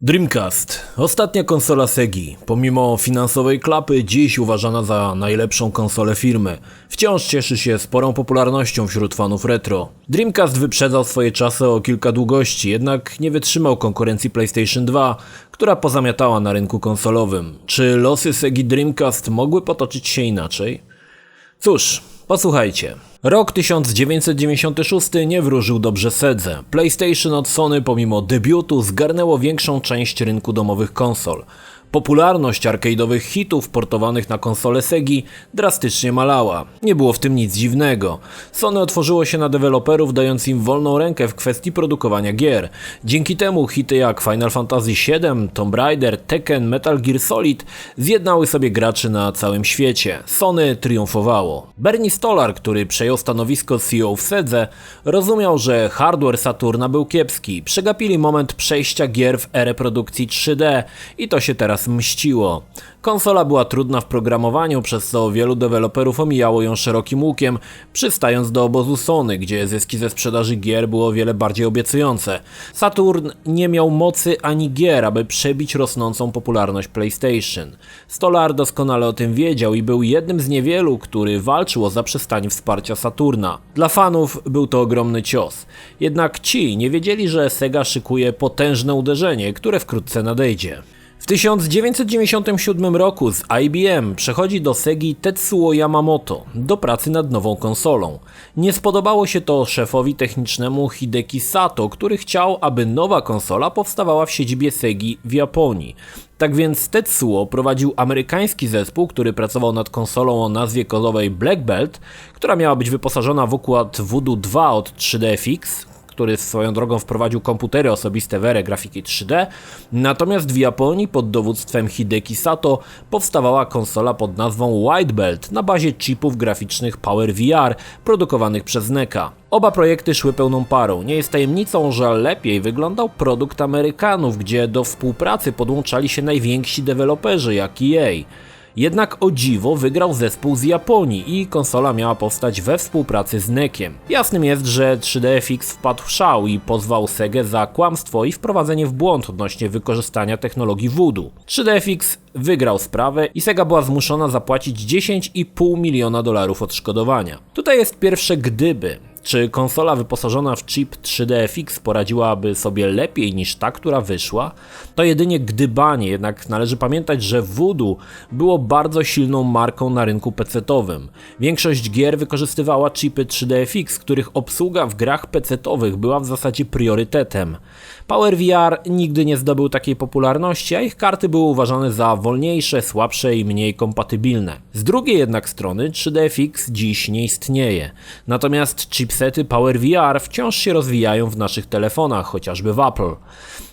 Dreamcast. Ostatnia konsola Segi. Pomimo finansowej klapy, dziś uważana za najlepszą konsolę firmy. Wciąż cieszy się sporą popularnością wśród fanów retro. Dreamcast wyprzedzał swoje czasy o kilka długości, jednak nie wytrzymał konkurencji PlayStation 2, która pozamiatała na rynku konsolowym. Czy losy Segi Dreamcast mogły potoczyć się inaczej? Cóż, posłuchajcie. Rok 1996 nie wróżył dobrze Sedze. PlayStation od Sony pomimo debiutu zgarnęło większą część rynku domowych konsol. Popularność arcade'owych hitów portowanych na konsole Segi drastycznie malała. Nie było w tym nic dziwnego. Sony otworzyło się na deweloperów, dając im wolną rękę w kwestii produkowania gier. Dzięki temu hity jak Final Fantasy VII, Tomb Raider, Tekken, Metal Gear Solid zjednały sobie graczy na całym świecie. Sony triumfowało. Bernie Stolar, który przejął stanowisko CEO w Sedze, rozumiał, że hardware Saturna był kiepski. Przegapili moment przejścia gier w erę produkcji 3D i to się teraz mściło. Konsola była trudna w programowaniu, przez co wielu deweloperów omijało ją szerokim łukiem, przystając do obozu Sony, gdzie zyski ze sprzedaży gier było o wiele bardziej obiecujące. Saturn nie miał mocy ani gier, aby przebić rosnącą popularność PlayStation. Stolar doskonale o tym wiedział i był jednym z niewielu, który walczył o zaprzestanie wsparcia Saturna. Dla fanów był to ogromny cios. Jednak ci nie wiedzieli, że Sega szykuje potężne uderzenie, które wkrótce nadejdzie. W 1997 roku z IBM przechodzi do Segi Tetsuo Yamamoto do pracy nad nową konsolą. Nie spodobało się to szefowi technicznemu Hideki Sato, który chciał, aby nowa konsola powstawała w siedzibie Segi w Japonii. Tak więc Tetsuo prowadził amerykański zespół, który pracował nad konsolą o nazwie kodowej Black Belt, która miała być wyposażona w układ Voodoo 2 od 3DFX, który swoją drogą wprowadził komputery osobiste w erę grafiki 3D, natomiast w Japonii pod dowództwem Hideki Sato powstawała konsola pod nazwą White Belt na bazie chipów graficznych PowerVR produkowanych przez NECA. Oba projekty szły pełną parą. Nie jest tajemnicą, że lepiej wyglądał produkt Amerykanów, gdzie do współpracy podłączali się najwięksi deweloperzy jak EA. Jednak o dziwo wygrał zespół z Japonii i konsola miała powstać we współpracy z NECiem. Jasnym jest, że 3DFX wpadł w szał i pozwał Segę za kłamstwo i wprowadzenie w błąd odnośnie wykorzystania technologii Voodoo. 3DFX wygrał sprawę i Sega była zmuszona zapłacić $10,5 miliona odszkodowania. Tutaj jest pierwsze gdyby. Czy konsola wyposażona w chip 3DFX poradziłaby sobie lepiej niż ta, która wyszła? To jedynie gdybanie, jednak należy pamiętać, że Voodoo było bardzo silną marką na rynku PC-towym. Większość gier wykorzystywała chipy 3DFX, których obsługa w grach PC-towych była w zasadzie priorytetem. PowerVR nigdy nie zdobył takiej popularności, a ich karty były uważane za wolniejsze, słabsze i mniej kompatybilne. Z drugiej jednak strony 3DFX dziś nie istnieje. Natomiast chipsety PowerVR wciąż się rozwijają w naszych telefonach, chociażby w Apple.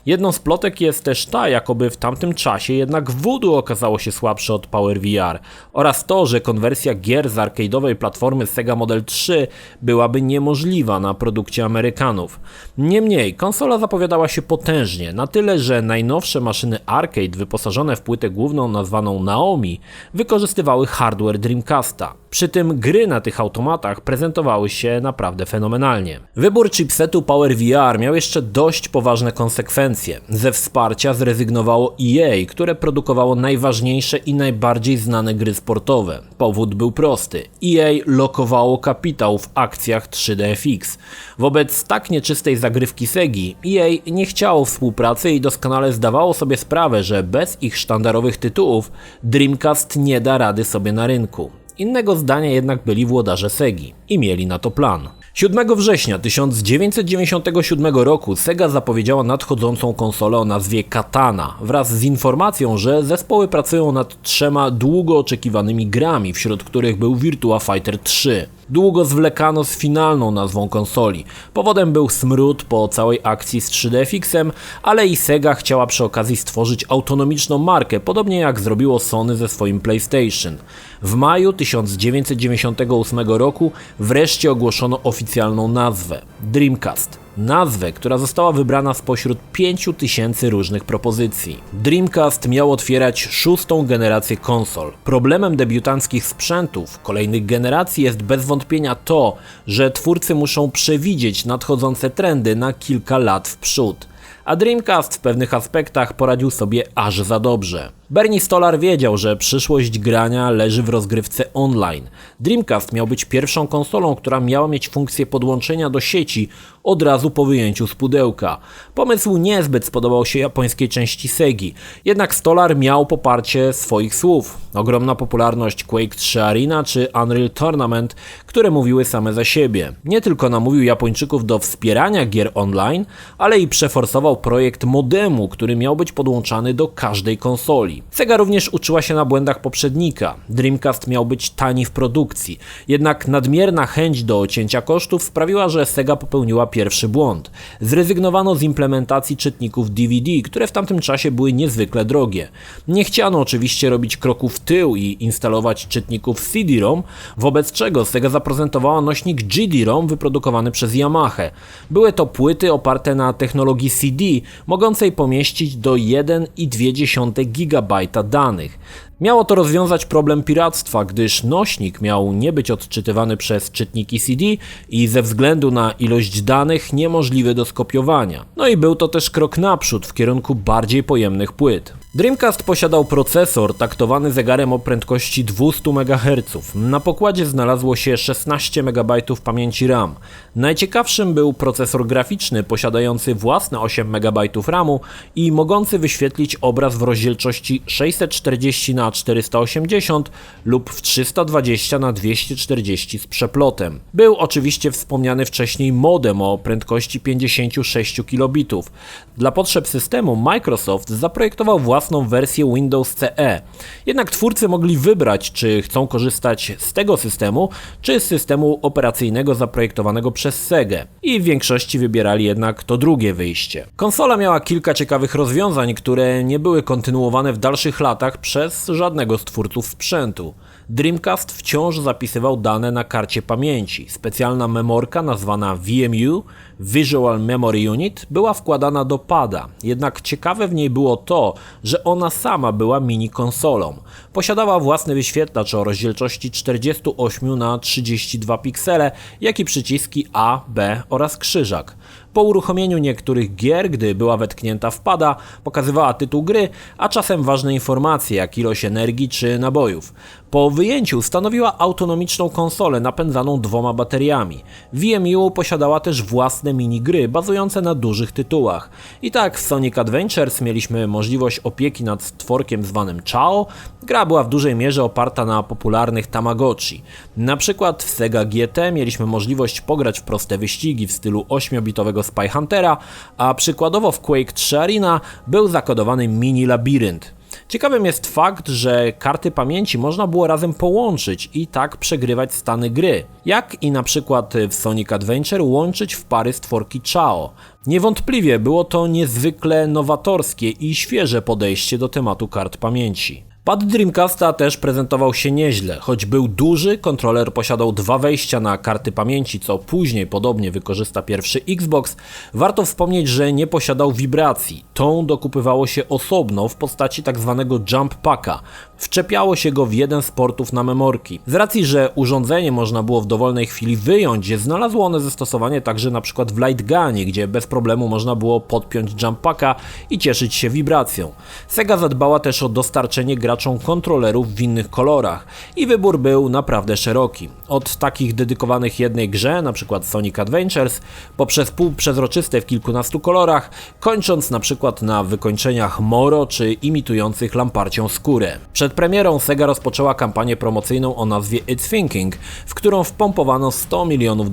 Jedną z plotek jest też ta, jakoby w tamtym czasie jednak Voodoo okazało się słabsze od PowerVR oraz to, że konwersja gier z arcade'owej platformy Sega Model 3 byłaby niemożliwa na produkcie Amerykanów. Niemniej konsola zapowiadała się potężnie, na tyle, że najnowsze maszyny arcade wyposażone w płytę główną nazwaną Naomi wykorzystywały hardware Dreamcasta. Przy tym gry na tych automatach prezentowały się naprawdę fenomenalnie. Wybór chipsetu PowerVR miał jeszcze dość poważne konsekwencje. Ze wsparcia zrezygnowało EA, które produkowało najważniejsze i najbardziej znane gry sportowe. Powód był prosty. EA lokowało kapitał w akcjach 3DFX. Wobec tak nieczystej zagrywki Segi, EA nie chciało współpracy i doskonale zdawało sobie sprawę, że bez ich sztandarowych tytułów Dreamcast nie da rady sobie na rynku. Innego zdania jednak byli włodarze Segi i mieli na to plan. 7 września 1997 roku Sega zapowiedziała nadchodzącą konsolę o nazwie Katana wraz z informacją, że zespoły pracują nad 3 długo oczekiwanymi grami, wśród których był Virtua Fighter 3. Długo zwlekano z finalną nazwą konsoli. Powodem był smród po całej akcji z 3DFX-em, ale i Sega chciała przy okazji stworzyć autonomiczną markę, podobnie jak zrobiło Sony ze swoim PlayStation. W maju 1998 roku wreszcie ogłoszono oficjalną nazwę – Dreamcast. Nazwę, która została wybrana spośród 5000 różnych propozycji. Dreamcast miał otwierać 6. generację konsol. Problemem debiutanckich sprzętów kolejnych generacji jest bez wątpienia to, że twórcy muszą przewidzieć nadchodzące trendy na kilka lat w przód. a Dreamcast w pewnych aspektach poradził sobie aż za dobrze. Bernie Stolar wiedział, że przyszłość grania leży w rozgrywce online. Dreamcast miał być pierwszą konsolą, która miała mieć funkcję podłączenia do sieci od razu po wyjęciu z pudełka. Pomysł niezbyt spodobał się japońskiej części Segi, jednak Stolar miał poparcie swoich słów. Ogromna popularność Quake 3 Arena czy Unreal Tournament, które mówiły same za siebie. Nie tylko namówił Japończyków do wspierania gier online, ale i przeforsował projekt modemu, który miał być podłączany do każdej konsoli. Sega również uczyła się na błędach poprzednika. Dreamcast miał być tani w produkcji, jednak nadmierna chęć do cięcia kosztów sprawiła, że Sega popełniła pierwszy błąd. Zrezygnowano z implementacji czytników DVD, które w tamtym czasie były niezwykle drogie. Nie chciano oczywiście robić kroku w tył i instalować czytników CD-ROM, wobec czego Sega zaprezentowała nośnik GD-ROM wyprodukowany przez Yamaha. Były to płyty oparte na technologii CD, mogącej pomieścić do 1,2 GB danych. Miało to rozwiązać problem piractwa, gdyż nośnik miał nie być odczytywany przez czytniki CD i ze względu na ilość danych niemożliwy do skopiowania. No i był to też krok naprzód w kierunku bardziej pojemnych płyt. Dreamcast posiadał procesor taktowany zegarem o prędkości 200 MHz. Na pokładzie znalazło się 16 MB pamięci RAM. Najciekawszym był procesor graficzny posiadający własne 8 MB RAMu i mogący wyświetlić obraz w rozdzielczości 640x480 lub w 320x240 z przeplotem. Był oczywiście wspomniany wcześniej modem o prędkości 56 kilobitów. Dla potrzeb systemu Microsoft zaprojektował własną wersję Windows CE. Jednak twórcy mogli wybrać, czy chcą korzystać z tego systemu, czy z systemu operacyjnego zaprojektowanego przez Segę. I w większości wybierali jednak to drugie wyjście. Konsola miała kilka ciekawych rozwiązań, które nie były kontynuowane w dalszych latach przez żadnego z twórców sprzętu. Dreamcast wciąż zapisywał dane na karcie pamięci. Specjalna memorka nazwana VMU, Visual Memory Unit, była wkładana do pada. Jednak ciekawe w niej było to, że ona sama była mini konsolą. Posiadała własny wyświetlacz o rozdzielczości 48x32 piksele, jak i przyciski A, B oraz krzyżak. Po uruchomieniu niektórych gier, gdy była wetknięta w pada, pokazywała tytuł gry, a czasem ważne informacje jak ilość energii czy nabojów. Po wyjęciu stanowiła autonomiczną konsolę napędzaną 2 bateriami. VMU posiadała też własne minigry bazujące na dużych tytułach. I tak w Sonic Adventures mieliśmy możliwość opieki nad stworkiem zwanym Chao. Gra była w dużej mierze oparta na popularnych Tamagotchi. Na przykład w Sega GT mieliśmy możliwość pograć w proste wyścigi w stylu 8-bitowego Spy Huntera, a przykładowo w Quake 3 Arena był zakodowany mini labirynt. Ciekawym jest fakt, że karty pamięci można było razem połączyć i tak przegrywać stany gry, jak i na przykład w Sonic Adventure łączyć w pary stworki Chao. Niewątpliwie było to niezwykle nowatorskie i świeże podejście do tematu kart pamięci. Pad Dreamcasta też prezentował się nieźle. Choć był duży, kontroler posiadał 2 wejścia na karty pamięci, co później podobnie wykorzysta pierwszy Xbox. Warto wspomnieć, że nie posiadał wibracji. Tą dokupywało się osobno w postaci tzw. jump packa. Wczepiało się go w jeden z portów na memorki. Z racji, że urządzenie można było w dowolnej chwili wyjąć, znalazło one zastosowanie także np. w light gunie, gdzie bez problemu można było podpiąć jump packa i cieszyć się wibracją. Sega zadbała też o dostarczenie graczom kontrolerów w innych kolorach i wybór był naprawdę szeroki. Od takich dedykowanych jednej grze, np. Sonic Adventures, poprzez półprzezroczyste w kilkunastu kolorach, kończąc np. na wykończeniach Moro czy imitujących lamparcią skórę. Przed premierą Sega rozpoczęła kampanię promocyjną o nazwie It's Thinking, w którą wpompowano $100 milionów.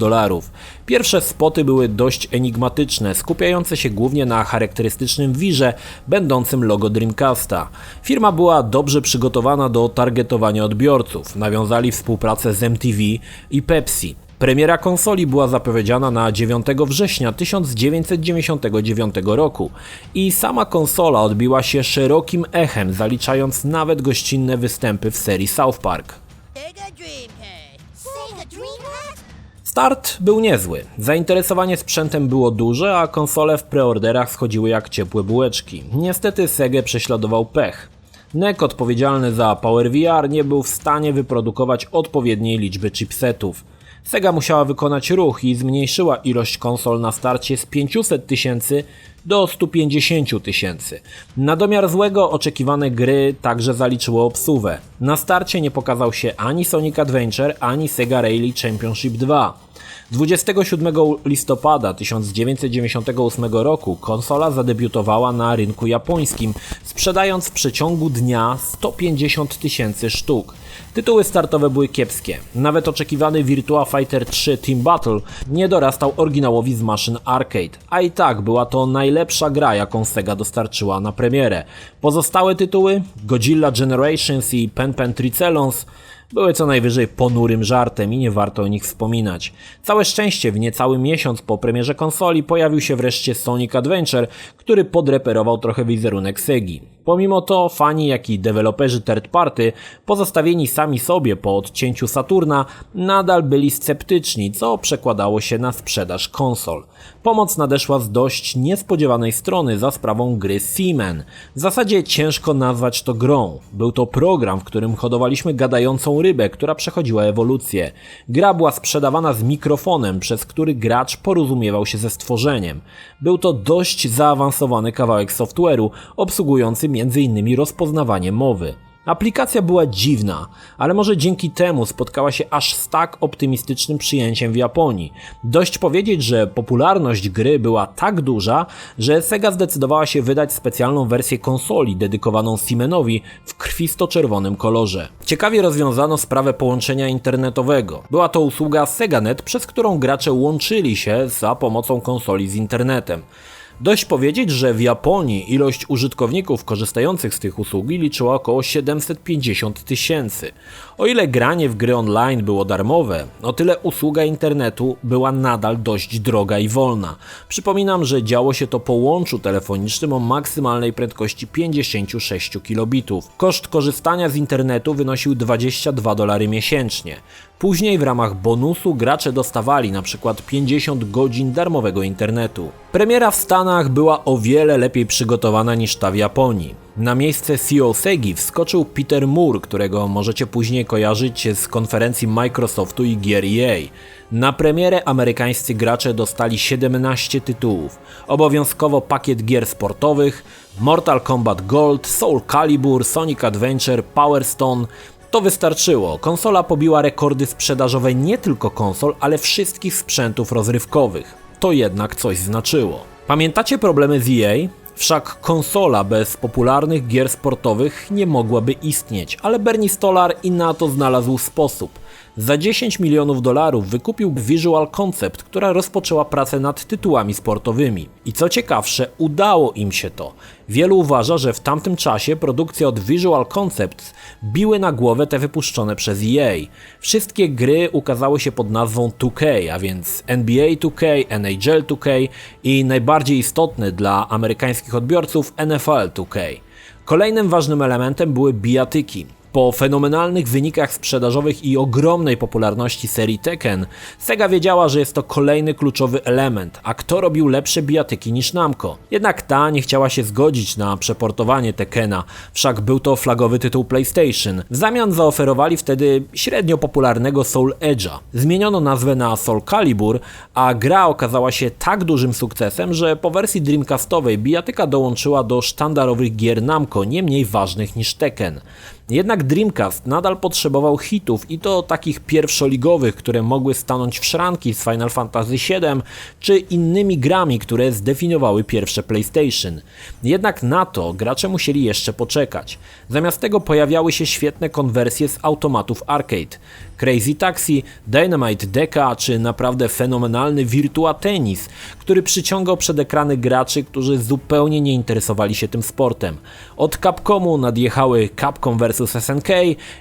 Pierwsze spoty były dość enigmatyczne, skupiające się głównie na charakterystycznym wirze będącym logo Dreamcasta. Firma była dobrze przygotowana do targetowania odbiorców, nawiązali współpracę z MTV i Pepsi. Premiera konsoli była zapowiedziana na 9 września 1999 roku i sama konsola odbiła się szerokim echem, zaliczając nawet gościnne występy w serii South Park. Start był niezły, zainteresowanie sprzętem było duże, a konsole w preorderach schodziły jak ciepłe bułeczki. Niestety Segę prześladował pech. NEC odpowiedzialny za PowerVR nie był w stanie wyprodukować odpowiedniej liczby chipsetów. Sega musiała wykonać ruch i zmniejszyła ilość konsol na starcie z 500 000 do 150 000. Na domiar złego oczekiwane gry także zaliczyły obsuwę. Na starcie nie pokazał się ani Sonic Adventure, ani Sega Rally Championship 2. 27 listopada 1998 roku konsola zadebiutowała na rynku japońskim, sprzedając w przeciągu dnia 150 000 sztuk. Tytuły startowe były kiepskie. Nawet oczekiwany Virtua Fighter 3 Team Battle nie dorastał oryginałowi z maszyn arcade, a i tak była to najlepsza gra, jaką Sega dostarczyła na premierę. Pozostałe tytuły, Godzilla Generations i Pen Pen Tricelons, były co najwyżej ponurym żartem i nie warto o nich wspominać. Całe szczęście w niecały miesiąc po premierze konsoli pojawił się wreszcie Sonic Adventure, który podreperował trochę wizerunek Segi. Pomimo to fani jak i deweloperzy third party, pozostawieni sami sobie po odcięciu Saturna, nadal byli sceptyczni, co przekładało się na sprzedaż konsol. Pomoc nadeszła z dość niespodziewanej strony za sprawą gry Seaman. W zasadzie ciężko nazwać to grą. Był to program, w którym hodowaliśmy gadającą rybę, która przechodziła ewolucję. Gra była sprzedawana z mikrofonem, przez który gracz porozumiewał się ze stworzeniem. Był to dość zaawansowany kawałek software'u, obsługujący m.in. rozpoznawanie mowy. Aplikacja była dziwna, ale może dzięki temu spotkała się aż z tak optymistycznym przyjęciem w Japonii. Dość powiedzieć, że popularność gry była tak duża, że Sega zdecydowała się wydać specjalną wersję konsoli dedykowaną Seamanowi w krwisto-czerwonym kolorze. Ciekawie rozwiązano sprawę połączenia internetowego. Była to usługa SegaNet, przez którą gracze łączyli się za pomocą konsoli z internetem. Dość powiedzieć, że w Japonii ilość użytkowników korzystających z tych usług liczyła około 750 000. O ile granie w gry online było darmowe, o tyle usługa internetu była nadal dość droga i wolna. Przypominam, że działo się to po łączu telefonicznym o maksymalnej prędkości 56 kilobitów. Koszt korzystania z internetu wynosił $22 miesięcznie. Później w ramach bonusu gracze dostawali np. 50 godzin darmowego internetu. Premiera w Stanach była o wiele lepiej przygotowana niż ta w Japonii. Na miejsce CEO Segi wskoczył Peter Moore, którego możecie później kojarzyć z konferencji Microsoftu i gier EA. Na premierę amerykańscy gracze dostali 17 tytułów. Obowiązkowo pakiet gier sportowych, Mortal Kombat Gold, Soul Calibur, Sonic Adventure, Power Stone. To wystarczyło. Konsola pobiła rekordy sprzedażowe nie tylko konsol, ale wszystkich sprzętów rozrywkowych. To jednak coś znaczyło. Pamiętacie problemy z EA? Wszak konsola bez popularnych gier sportowych nie mogłaby istnieć, ale Bernie Stolar i na to znalazł sposób. Za $10 milionów wykupił Visual Concept, która rozpoczęła pracę nad tytułami sportowymi. I co ciekawsze, udało im się to. Wielu uważa, że w tamtym czasie produkcje od Visual Concepts biły na głowę te wypuszczone przez EA. Wszystkie gry ukazały się pod nazwą 2K, a więc NBA 2K, NHL 2K i najbardziej istotny dla amerykańskich odbiorców NFL 2K. Kolejnym ważnym elementem były bijatyki. Po fenomenalnych wynikach sprzedażowych i ogromnej popularności serii Tekken, Sega wiedziała, że jest to kolejny kluczowy element, a kto robił lepsze bijatyki niż Namco. Jednak ta nie chciała się zgodzić na przeportowanie Tekkena, wszak był to flagowy tytuł PlayStation. W zamian zaoferowali wtedy średnio popularnego Soul Edge'a. Zmieniono nazwę na Soul Calibur, a gra okazała się tak dużym sukcesem, że po wersji Dreamcastowej bijatyka dołączyła do sztandarowych gier Namco, nie mniej ważnych niż Tekken. Jednak Dreamcast nadal potrzebował hitów i to takich pierwszoligowych, które mogły stanąć w szranki z Final Fantasy VII czy innymi grami, które zdefiniowały pierwsze PlayStation. Jednak na to gracze musieli jeszcze poczekać. Zamiast tego pojawiały się świetne konwersje z automatów arcade. Crazy Taxi, Dynamite Deka czy naprawdę fenomenalny Virtua Tennis, który przyciągał przed ekrany graczy, którzy zupełnie nie interesowali się tym sportem. Od Capcomu nadjechały Capcom vs SNK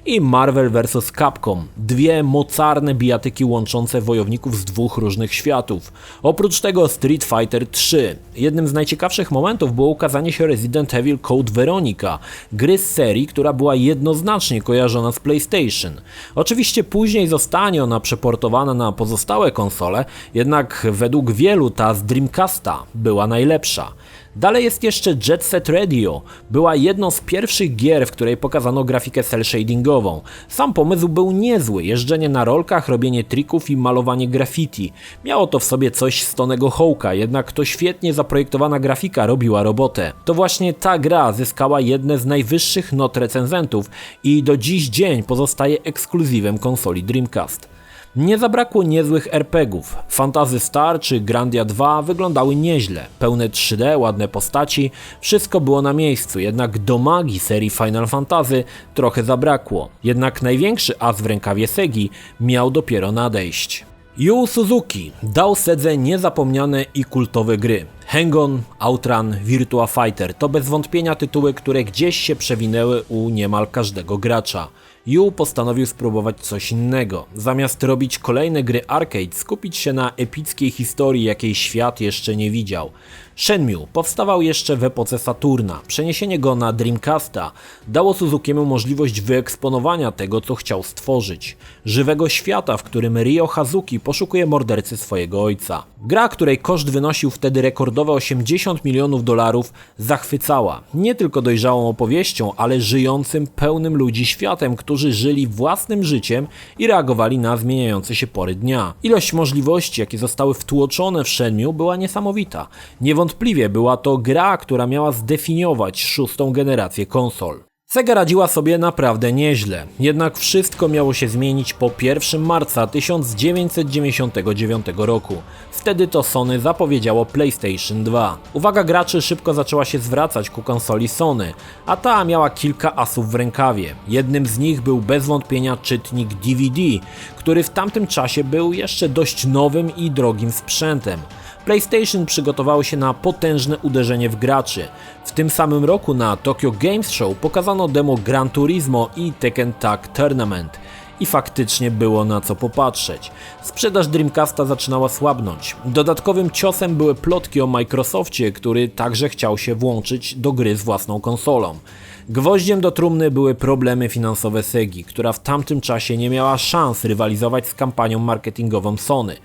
i Marvel vs Capcom, dwie mocarne bijatyki łączące wojowników z dwóch różnych światów. Oprócz tego Street Fighter 3. Jednym z najciekawszych momentów było ukazanie się Resident Evil Code Veronica, gry z serii, która była jednoznacznie kojarzona z PlayStation. Oczywiście później zostanie ona przeportowana na pozostałe konsole, jednak według wielu ta z Dreamcasta była najlepsza. Dalej jest jeszcze Jet Set Radio. Była jedną z pierwszych gier, w której pokazano grafikę cel shadingową. Sam pomysł był niezły, jeżdżenie na rolkach, robienie trików i malowanie graffiti. Miało to w sobie coś z Tonego Hawka, jednak to świetnie zaprojektowana grafika robiła robotę. To właśnie ta gra zyskała jedne z najwyższych not recenzentów i do dziś dzień pozostaje ekskluzywem konsoli Dreamcast. Nie zabrakło niezłych RPGów. Phantasy Star czy Grandia 2 wyglądały nieźle. Pełne 3D, ładne postaci, wszystko było na miejscu, jednak do magii serii Final Fantasy trochę zabrakło. Jednak największy as w rękawie Segi miał dopiero nadejść. Yu Suzuki dał Sedze niezapomniane i kultowe gry. Hang-On, Outrun, Virtua Fighter to bez wątpienia tytuły, które gdzieś się przewinęły u niemal każdego gracza. Yu postanowił spróbować coś innego. Zamiast robić kolejne gry arcade, skupić się na epickiej historii, jakiej świat jeszcze nie widział. Shenmue powstawał jeszcze w epoce Saturna. Przeniesienie go na Dreamcasta dało Suzukiemu możliwość wyeksponowania tego, co chciał stworzyć. Żywego świata, w którym Ryo Hazuki poszukuje mordercy swojego ojca. Gra, której koszt wynosił wtedy rekordowe $80 milionów, zachwycała. Nie tylko dojrzałą opowieścią, ale żyjącym, pełnym ludzi światem, którzy żyli własnym życiem i reagowali na zmieniające się pory dnia. Ilość możliwości, jakie zostały wtłoczone w Shenmue, była niesamowita. Niewątpliwie była to gra, która miała zdefiniować szóstą generację konsol. Sega radziła sobie naprawdę nieźle, jednak wszystko miało się zmienić po 1 marca 1999 roku. Wtedy to Sony zapowiedziało PlayStation 2. Uwaga graczy szybko zaczęła się zwracać ku konsoli Sony, a ta miała kilka asów w rękawie. Jednym z nich był bez wątpienia czytnik DVD, który w tamtym czasie był jeszcze dość nowym i drogim sprzętem. PlayStation przygotowało się na potężne uderzenie w graczy. W tym samym roku na Tokyo Games Show pokazano demo Gran Turismo i Tekken Tag Tournament. I faktycznie było na co popatrzeć. Sprzedaż Dreamcasta zaczynała słabnąć. Dodatkowym ciosem były plotki o Microsoftie, który także chciał się włączyć do gry z własną konsolą. Gwoździem do trumny były problemy finansowe Segi, która w tamtym czasie nie miała szans rywalizować z kampanią marketingową Sony.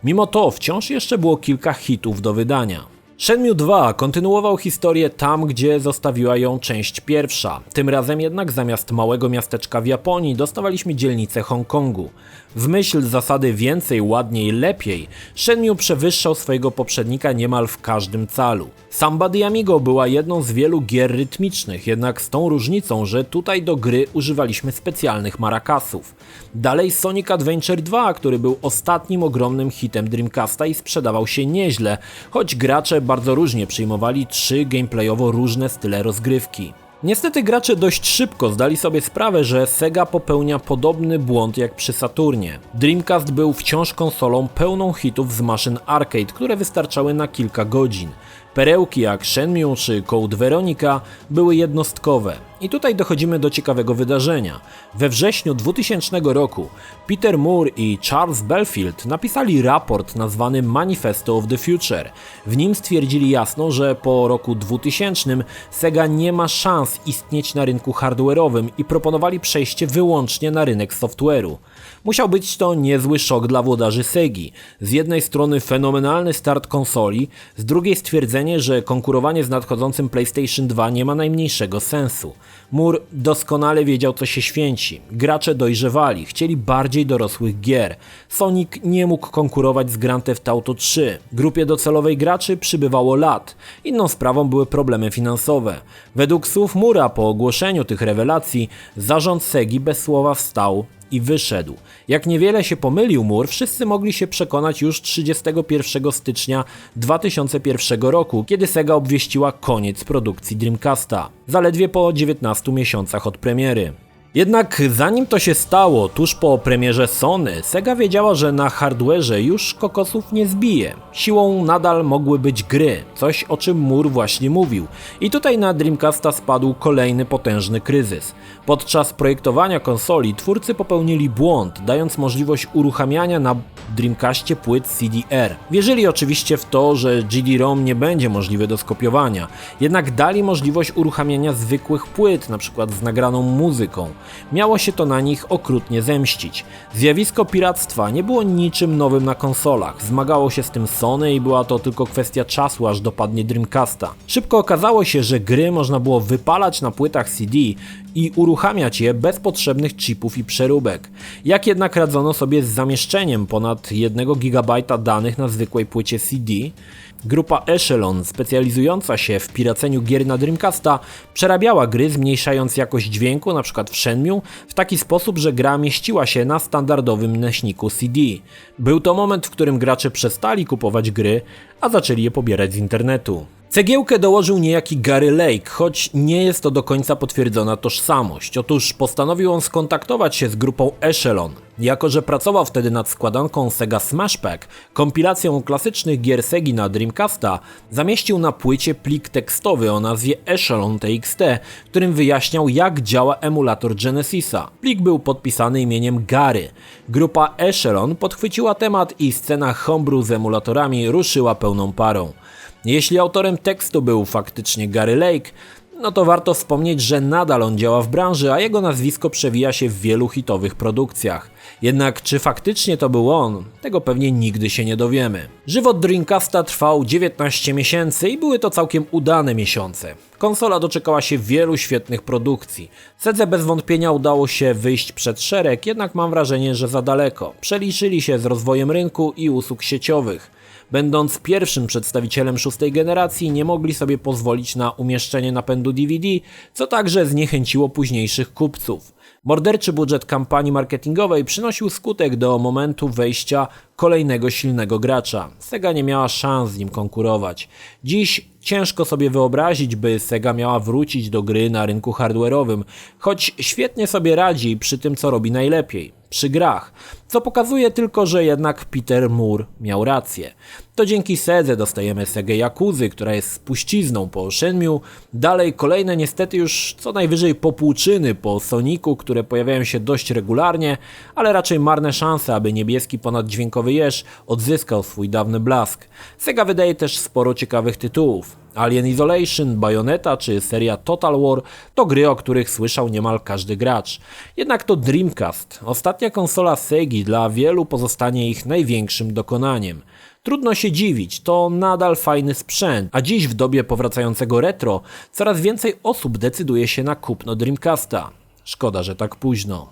Mimo to wciąż jeszcze było kilka hitów do wydania. Shenmue 2 kontynuował historię tam, gdzie zostawiła ją część pierwsza. Tym razem jednak zamiast małego miasteczka w Japonii dostawaliśmy dzielnicę Hongkongu. W myśl zasady więcej, ładniej, lepiej, Shenmue przewyższał swojego poprzednika niemal w każdym calu. Samba de Amigo była jedną z wielu gier rytmicznych, jednak z tą różnicą, że tutaj do gry używaliśmy specjalnych marakasów. Dalej Sonic Adventure 2, który był ostatnim ogromnym hitem Dreamcasta i sprzedawał się nieźle, choć gracze bardzo różnie przyjmowali 3 gameplayowo różne style rozgrywki. Niestety gracze dość szybko zdali sobie sprawę, że Sega popełnia podobny błąd jak przy Saturnie. Dreamcast był wciąż konsolą pełną hitów z maszyn arcade, które wystarczały na kilka godzin. Perełki jak Shenmue czy Code Veronica były jednostkowe. I tutaj dochodzimy do ciekawego wydarzenia. We wrześniu 2000 roku Peter Moore i Charles Belfield napisali raport nazwany Manifesto of the Future. W nim stwierdzili jasno, że po roku 2000 Sega nie ma szans istnieć na rynku hardware'owym i proponowali przejście wyłącznie na rynek software'u. Musiał być to niezły szok dla włodarzy Segi. Z jednej strony fenomenalny start konsoli, z drugiej stwierdzenie, że konkurowanie z nadchodzącym PlayStation 2 nie ma najmniejszego sensu. Moore doskonale wiedział, co się święci. Gracze dojrzewali, chcieli bardziej dorosłych gier. Sonic nie mógł konkurować z Grand Theft Auto 3. Grupie docelowej graczy przybywało lat. Inną sprawą były problemy finansowe. Według słów Moore'a po ogłoszeniu tych rewelacji, zarząd Segi bez słowa wstał i wyszedł. Jak niewiele się pomylił Moore, wszyscy mogli się przekonać już 31 stycznia 2001 roku, kiedy Sega obwieściła koniec produkcji Dreamcasta. Zaledwie po 19 miesiącach od premiery. Jednak zanim to się stało, tuż po premierze Sony, Sega wiedziała, że na hardware'ze już kokosów nie zbije. Siłą nadal mogły być gry, coś o czym Moore właśnie mówił. I tutaj na Dreamcasta spadł kolejny potężny kryzys. Podczas projektowania konsoli twórcy popełnili błąd, dając możliwość uruchamiania na Dreamcastie płyt CD-R. Wierzyli oczywiście w to, że GD-ROM nie będzie możliwy do skopiowania, jednak dali możliwość uruchamiania zwykłych płyt, np. z nagraną muzyką. Miało się to na nich okrutnie zemścić. Zjawisko piractwa nie było niczym nowym na konsolach, zmagało się z tym Sony i była to tylko kwestia czasu, aż dopadnie Dreamcasta. Szybko okazało się, że gry można było wypalać na płytach CD i uruchamiać je bez potrzebnych chipów i przeróbek. Jak jednak radzono sobie z zamieszczeniem ponad 1 GB danych na zwykłej płycie CD? Grupa Echelon, specjalizująca się w piraceniu gier na Dreamcasta, przerabiała gry, zmniejszając jakość dźwięku, np. w Shenmue, w taki sposób, że gra mieściła się na standardowym nośniku CD. Był to moment, w którym gracze przestali kupować gry, a zaczęli je pobierać z internetu. Cegiełkę dołożył niejaki Gary Lake, choć nie jest to do końca potwierdzona tożsamość. Otóż postanowił on skontaktować się z grupą Echelon. Jako że pracował wtedy nad składanką Sega Smash Pack, kompilacją klasycznych gier Segi na Dreamcasta, zamieścił na płycie plik tekstowy o nazwie Echelon TXT, którym wyjaśniał, jak działa emulator Genesisa. Plik był podpisany imieniem Gary. Grupa Echelon podchwyciła temat i scena homebrew z emulatorami ruszyła pełną parą. Jeśli autorem tekstu był faktycznie Gary Lake, no to warto wspomnieć, że nadal on działa w branży, a jego nazwisko przewija się w wielu hitowych produkcjach. Jednak czy faktycznie to był on, tego pewnie nigdy się nie dowiemy. Żywot Dreamcasta trwał 19 miesięcy i były to całkiem udane miesiące. Konsola doczekała się wielu świetnych produkcji. Sedze bez wątpienia udało się wyjść przed szereg, jednak mam wrażenie, że za daleko. Przeliczyli się z rozwojem rynku i usług sieciowych. Będąc pierwszym przedstawicielem szóstej generacji, nie mogli sobie pozwolić na umieszczenie napędu DVD, co także zniechęciło późniejszych kupców. Morderczy budżet kampanii marketingowej przynosił skutek do momentu wejścia kolejnego silnego gracza. Sega nie miała szans z nim konkurować. Dziś ciężko sobie wyobrazić, by Sega miała wrócić do gry na rynku hardware'owym, choć świetnie sobie radzi przy tym, co robi najlepiej. Przy grach, co pokazuje tylko, że jednak Peter Moore miał rację. To dzięki Sedze dostajemy Segę Yakuzy, która jest spuścizną po Shenmue, dalej kolejne niestety już co najwyżej popłuczyny po Sonicu, które pojawiają się dość regularnie, ale raczej marne szanse, aby niebieski ponaddźwiękowy jeż odzyskał swój dawny blask. Sega wydaje też sporo ciekawych tytułów. Alien Isolation, Bayonetta czy seria Total War to gry, o których słyszał niemal każdy gracz. Jednak to Dreamcast, ostatnia konsola Segi, dla wielu pozostanie ich największym dokonaniem. Trudno się dziwić, to nadal fajny sprzęt, a dziś w dobie powracającego retro coraz więcej osób decyduje się na kupno Dreamcasta. Szkoda, że tak późno.